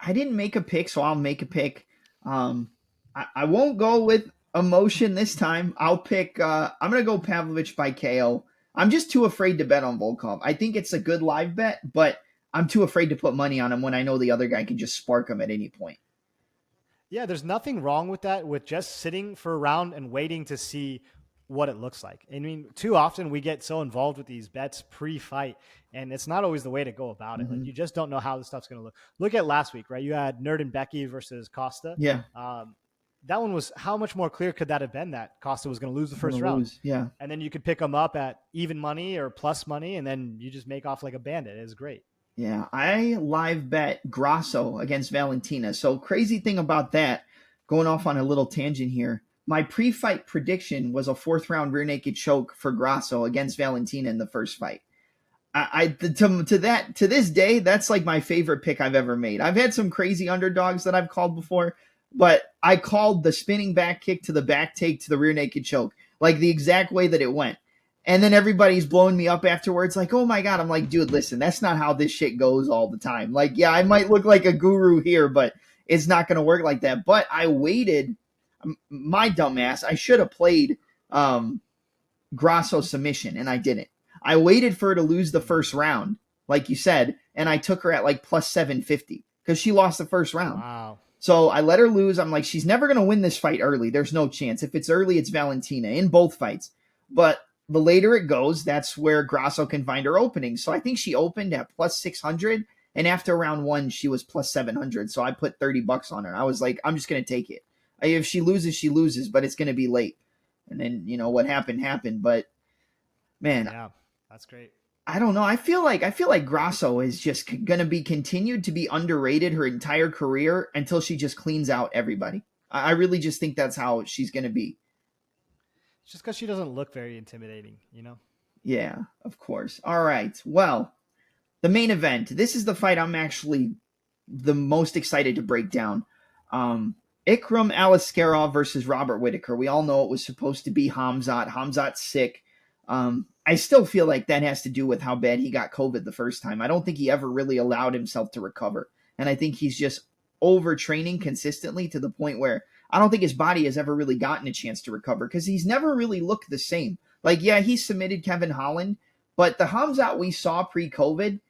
I didn't make a pick, so I'll make a pick. I won't go with emotion this time. I'll pick I'm going to go Pavlovich by KO. I'm just too afraid to bet on Volkov. I think it's a good live bet, but I'm too afraid to put money on him when I know the other guy can just spark him at any point. Yeah, there's nothing wrong with that, with just sitting for a round and waiting to see what it looks like. I mean, too often we get so involved with these bets pre-fight, and it's not always the way to go about it. Like, you just don't know how this stuff's going to look. Look at last week, right? You had Nerd and Becky versus Costa. Yeah. That one was, how much more clear could that have been that Costa was going to lose the first round? Yeah. And then you could pick them up at even money or plus money, and then you just make off like a bandit. It was great. Yeah, I live bet Grasso against Valentina. So crazy thing about that, going off on a little tangent here, my pre-fight prediction was a 4th round rear naked choke for Grasso against Valentina in the first fight. To this day, that's like my favorite pick I've ever made. I've had some crazy underdogs that I've called before, but I called the spinning back kick to the back take to the rear naked choke, like the exact way that it went. And then everybody's blowing me up afterwards like, oh my God. I'm like, dude, listen, that's not how this shit goes all the time. Like, yeah, I might look like a guru here, but it's not going to work like that. But I waited. My dumbass, I should have played Grasso submission, and I didn't. I waited for her to lose the first round, like you said, and I took her at like plus 750 because she lost the first round. Wow. So I let her lose. I'm like, she's never going to win this fight early. There's no chance. If it's early, it's Valentina in both fights. But the later it goes, that's where Grasso can find her opening. So I think she opened at plus 600, And after round 1, she was plus 700. So I put $30 on her. I was like, I'm just going to take it. If she loses, she loses, but it's going to be late. And then, what happened. But man, Yeah, that's great. I don't know. I feel like Grasso is just going to be continued to be underrated her entire career until she just cleans out everybody. I really just think that's how she's going to be. It's just because she doesn't look very intimidating, you know? Yeah, of course. All right. Well, the main event. This is the fight I'm actually the most excited to break down. Ikram Aliskerov versus Robert Whittaker. We all know it was supposed to be Khamzat. Khamzat's sick. I still feel like that has to do with how bad he got COVID the first time. I don't think he ever really allowed himself to recover. And I think he's just overtraining consistently to the point where I don't think his body has ever really gotten a chance to recover because he's never really looked the same. Like, yeah, he submitted Kevin Holland, but the Khamzat we saw pre-COVID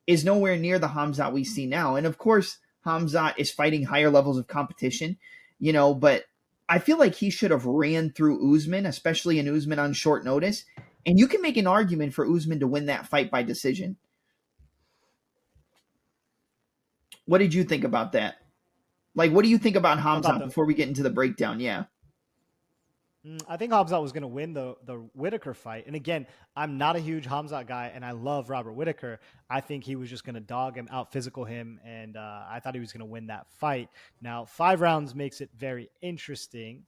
is nowhere near the Khamzat we see now. And of course, Khamzat is fighting higher levels of competition, but I feel like he should have ran through Usman, especially in Usman on short notice. And you can make an argument for Usman to win that fight by decision. What did you think about that? Like, what do you think about Khamzat before we get into the breakdown? Yeah. I think Khamzat was going to win the Whittaker fight. And again, I'm not a huge Khamzat guy, and I love Robert Whittaker. I think he was just going to dog him, out physical him, and I thought he was going to win that fight. Now, 5 rounds makes it very interesting.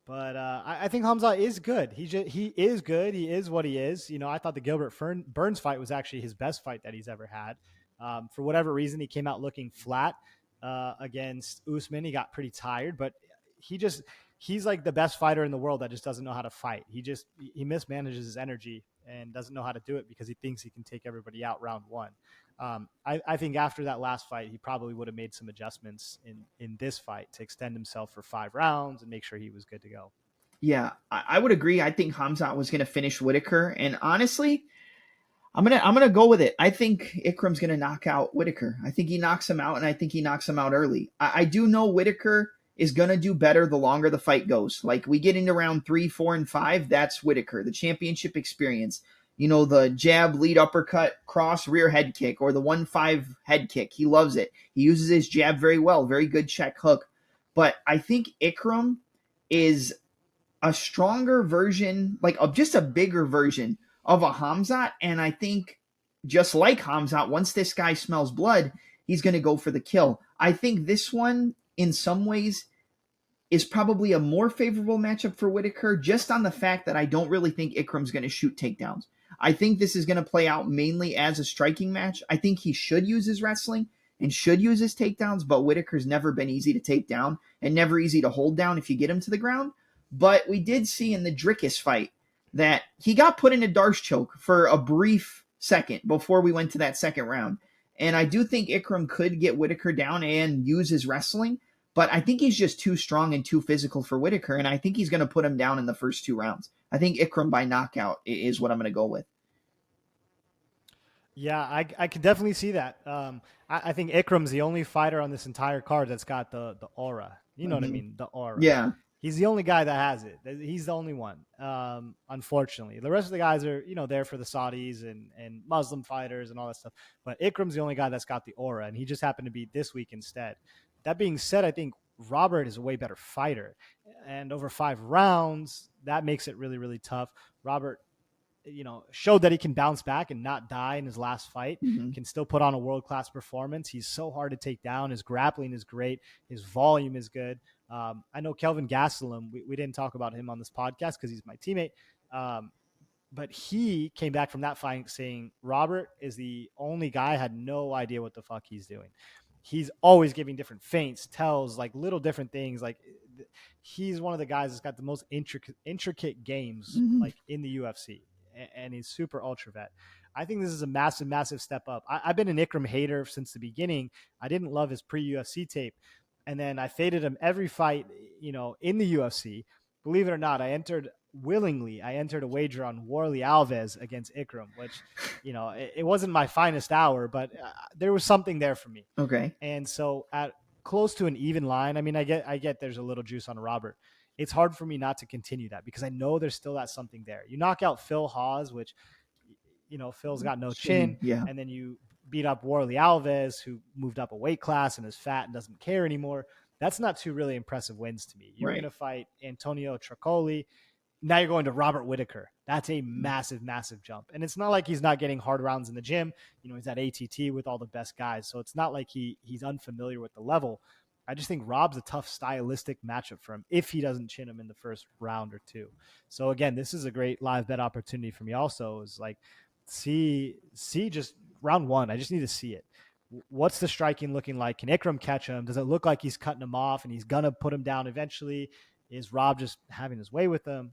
But I think Khamzat is good. He is good. He is what he is. I thought the Gilbert Burns fight was actually his best fight that he's ever had. For whatever reason, he came out looking flat against Usman. He got pretty tired, but he's like the best fighter in the world that just doesn't know how to fight. He mismanages his energy and doesn't know how to do it because he thinks he can take everybody out round 1. I think after that last fight, he probably would have made some adjustments in this fight to extend himself for 5 rounds and make sure he was good to go. Yeah, I would agree. I think Khamzat was going to finish Whittaker, and honestly, I'm gonna go with it. I think Ikram's gonna knock out Whittaker. I think he knocks him out, and I think he knocks him out early. I do know Whittaker is gonna do better the longer the fight goes. Like we get into round 3, 4, and 5, that's Whittaker, the championship experience. The jab, lead uppercut, cross, rear head kick, or the 1-5 head kick. He loves it. He uses his jab very well. Very good check hook. But I think Ikram is a stronger version, like just a bigger version of a Khamzat, and I think just like Khamzat, once this guy smells blood, he's going to go for the kill. I think this one, in some ways, is probably a more favorable matchup for Whittaker, just on the fact that I don't really think Ikram's going to shoot takedowns. I think this is going to play out mainly as a striking match. I think he should use his wrestling and should use his takedowns, but Whittaker's never been easy to take down and never easy to hold down if you get him to the ground. But we did see in the Dricus fight that he got put in a Darce choke for a brief second before we went to that second round. And I do think Ikram could get Whittaker down and use his wrestling, but I think he's just too strong and too physical for Whittaker, and I think he's going to put him down in the first 2 rounds. I think Ikram by knockout is what I'm going to go with. Yeah, I can definitely see that. I think Ikram's the only fighter on this entire card that's got the aura. You know what I mean? The aura. Yeah. He's the only guy that has it. He's the only one, unfortunately. The rest of the guys are, there for the Saudis and Muslim fighters and all that stuff. But Ikram's the only guy that's got the aura, and he just happened to be this week instead. That being said, I think Robert is a way better fighter. And over 5 rounds, that makes it really, really tough. Robert, showed that he can bounce back and not die in his last fight, can still put on a world-class performance. He's so hard to take down. His grappling is great. His volume is good. I know Kelvin Gastelum, we didn't talk about him on this podcast because he's my teammate. But he came back from that fight saying Robert is the only guy, had no idea what the fuck he's doing. He's always giving different feints, tells, like little different things. Like he's one of the guys that's got the most intricate games like in the UFC. And he's super ultra vet. I think this is a massive, massive step up. I've been an Ikram hater since the beginning. I didn't love his pre-UFC tape. And then I faded him every fight, in the UFC. Believe it or not, I entered a wager on Warley Alves against Ikram, which, it wasn't my finest hour, but there was something there for me. Okay. And so at close to an even line, I mean, I get there's a little juice on Robert. It's hard for me not to continue that because I know there's still that something there. You knock out Phil Hawes, which, Phil's got no chin. Yeah. And then you beat up Warley Alves, who moved up a weight class and is fat and doesn't care anymore. That's not two really impressive wins to me. You're Right. going to fight Antonio Tricoli. Now you're going to Robert Whittaker. That's a massive, massive jump. And it's not like he's not getting hard rounds in the gym. He's at ATT with all the best guys. So it's not like he's unfamiliar with the level. I just think Rob's a tough stylistic matchup for him if he doesn't chin him in the first round or two. So again, this is a great live bet opportunity for me also, is like see just round one. I just need to see it. What's the striking looking like? Can Ikram catch him? Does it look like he's cutting him off and he's going to put him down eventually? Is Rob just having his way with them?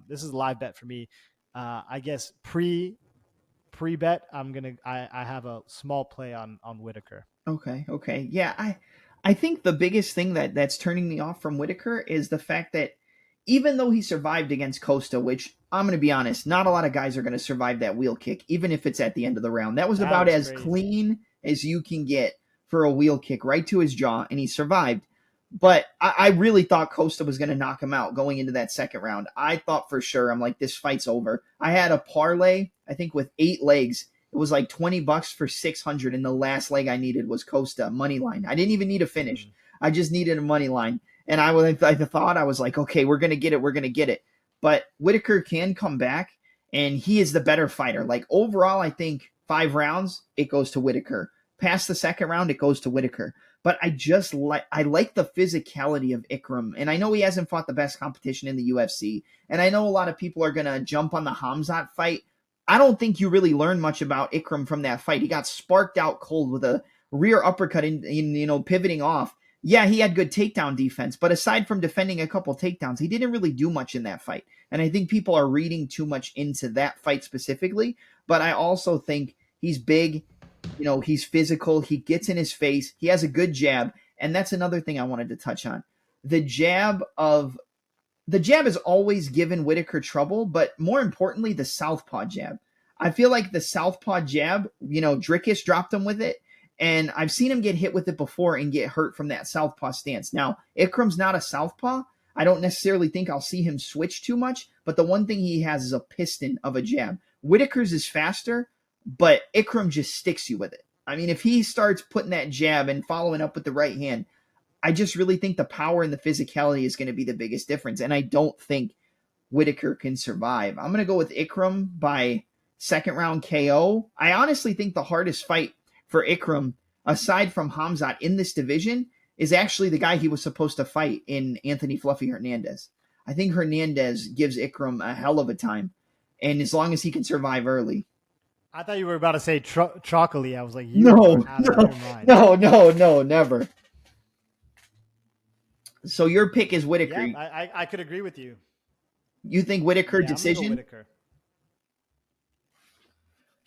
This is a live bet for me. I guess pre-bet, I have a small play on Whittaker. Okay. Yeah, I think the biggest thing that's turning me off from Whittaker is the fact that even though he survived against Costa, which I'm going to be honest, not a lot of guys are going to survive that wheel kick, even if it's at the end of the round. That was about as crazy. Clean as you can get for a wheel kick right to his jaw, and he survived. But I really thought Costa was going to knock him out going into that second round. I thought for sure, I'm like, this fight's over. I had a parlay, I think with 8 legs. It was like $20 for 600, and the last leg I needed was Costa money line. I didn't even need a finish. I just needed a money line. And I thought, I was like, okay, we're going to get it. But Whittaker can come back, and he is the better fighter. Like overall, I think 5 rounds, it goes to Whittaker. Past the second round, it goes to Whittaker. But I like the physicality of Ikram. And I know he hasn't fought the best competition in the UFC. And I know a lot of people are going to jump on the Khamzat fight. I don't think you really learned much about Ikram from that fight. He got sparked out cold with a rear uppercut in pivoting off. Yeah, he had good takedown defense, but aside from defending a couple takedowns, he didn't really do much in that fight. And I think people are reading too much into that fight specifically, but I also think he's big, he's physical, he gets in his face, he has a good jab, and that's another thing I wanted to touch on. The jab has always given Whittaker trouble, but more importantly, the southpaw jab. I feel like the southpaw jab, Dricus dropped him with it, and I've seen him get hit with it before and get hurt from that southpaw stance. Now, Ikram's not a southpaw. I don't necessarily think I'll see him switch too much, but the one thing he has is a piston of a jab. Whittaker's is faster, but Ikram just sticks you with it. I mean, if he starts putting that jab and following up with the right hand, I just really think the power and the physicality is going to be the biggest difference, and I don't think Whittaker can survive. I'm going to go with Ikram by second round KO. I honestly think the hardest fight for Ikram, aside from Khamzat in this division, is actually the guy he was supposed to fight in Anthony Fluffy Hernandez. I think Hernandez gives Ikram a hell of a time, and as long as he can survive early. I thought you were about to say Trocoli. I was like, no, never. So your pick is Whittaker. Yeah, I could agree with you. You think Whittaker decision? I'm gonna go Whittaker.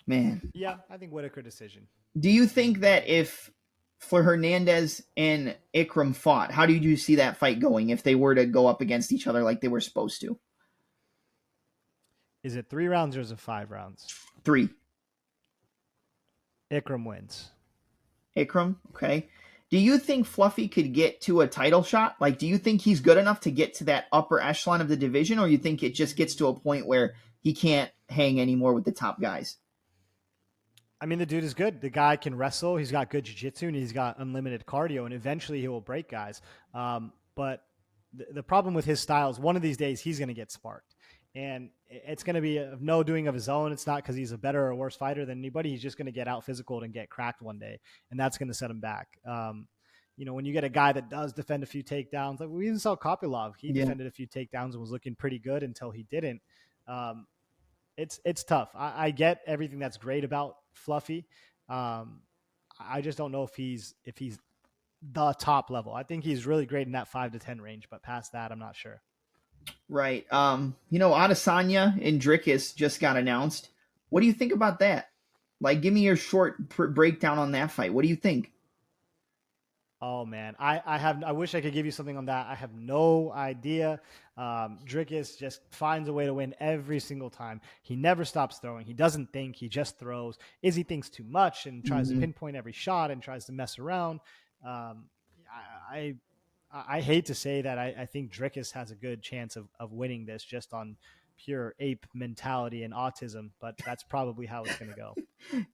Man. Yeah, I think Whittaker decision. Do you think that if for Hernandez and Ikram fought, how do you see that fight going if they were to go up against each other like they were supposed to? Is it 3 rounds or is it 5 rounds? 3. Ikram wins. Ikram, okay. Do you think Fluffy could get to a title shot? Like, do you think he's good enough to get to that upper echelon of the division, or you think it just gets to a point where he can't hang anymore with the top guys? I mean, the dude is good. The guy can wrestle. He's got good jiu-jitsu, and he's got unlimited cardio, and eventually he will break guys. But the problem with his style is one of these days he's going to get sparked. And it's going to be no doing of his own. It's not because he's a better or worse fighter than anybody. He's just going to get out physical and get cracked one day, and that's going to set him back. When you get a guy that does defend a few takedowns, like we even saw Kopylov, he defended a few takedowns and was looking pretty good until he didn't. It's tough. I get everything that's great about Fluffy. I just don't know if he's the top level. I think he's really great in that 5 to 10 range, but past that, I'm not sure. Right. Adesanya and Dricus just got announced. What do you think about that? Like, give me your short breakdown on that fight. What do you think? Oh man, I wish I could give you something on that. I have no idea. Dricus just finds a way to win every single time. He never stops throwing. He doesn't think, he just throws. Izzy thinks too much and tries to pinpoint every shot and tries to mess around. I hate to say that I think Dricus has a good chance of winning this just on pure ape mentality and autism, but that's probably how it's going to go.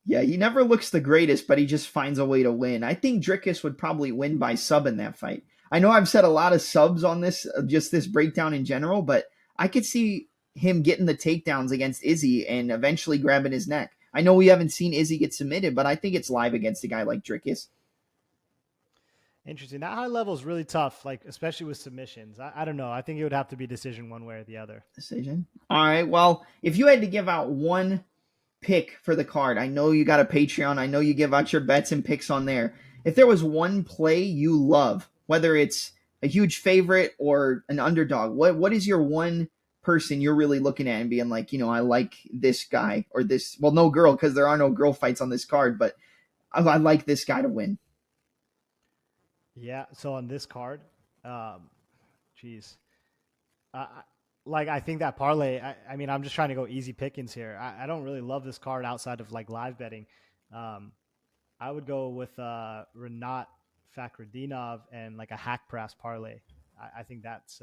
Yeah, he never looks the greatest, but he just finds a way to win. I think Dricus would probably win by sub in that fight. I know I've said a lot of subs on this, just this breakdown in general, but I could see him getting the takedowns against Izzy and eventually grabbing his neck. I know we haven't seen Izzy get submitted, but I think it's live against a guy like Dricus. Interesting. That high level is really tough, like especially with submissions. I don't know. I think it would have to be decision one way or the other. Decision. All right. Well, if you had to give out one pick for the card, I know you got a Patreon. I know you give out your bets and picks on there. If there was one play you love, whether it's a huge favorite or an underdog, what is your one person you're really looking at and being like, I like this guy or this? Well, no girl, because there are no girl fights on this card, but I like this guy to win. Yeah. So on this card, geez, I think that parlay. I mean, I'm just trying to go easy pickings here. I don't really love this card outside of like live betting. I would go with Rinat, Fakhretdinov, and like a Haqparast parlay. I think that's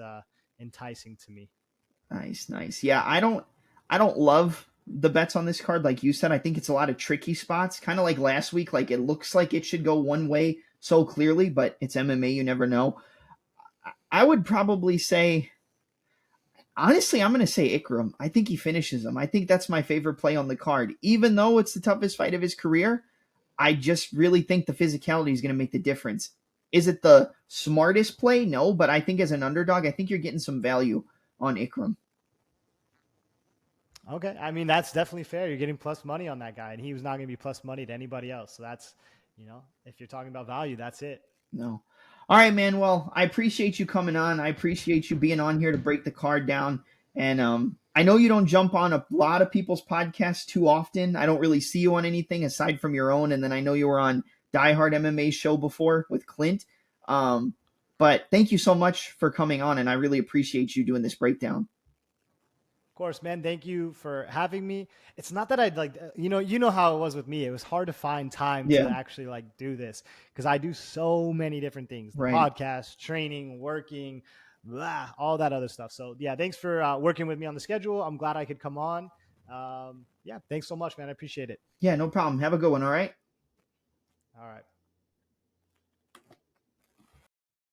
enticing to me. Nice. Yeah, I don't love the bets on this card. Like you said, I think it's a lot of tricky spots. Kind of like last week. Like it looks like it should go one way so clearly, but it's MMA. You never know. I would probably say, honestly, I'm going to say Ikram. I think he finishes him. I think that's my favorite play on the card. Even though it's the toughest fight of his career, I just really think the physicality is going to make the difference. Is it the smartest play? No, but I think as an underdog, I think you're getting some value on Ikram. Okay. I mean, that's definitely fair. You're getting plus money on that guy, and he was not going to be plus money to anybody else. So that's, if you're talking about value, that's it. No. All right, man. Well, I appreciate you coming on. I appreciate you being on here to break the card down. And I know you don't jump on a lot of people's podcasts too often. I don't really see you on anything aside from your own. And then I know you were on Die Hard MMA show before with Clint. But thank you so much for coming on, and I really appreciate you doing this breakdown. Of course, man. Thank you for having me. It's not that I'd like, you know how it was with me. It was hard to find time to actually like do this because I do so many different things: the podcast, training, working, all that other stuff. So yeah, thanks for working with me on the schedule. I'm glad I could come on. Yeah, thanks so much, man. I appreciate it. Yeah, no problem. Have a good one. All right. All right.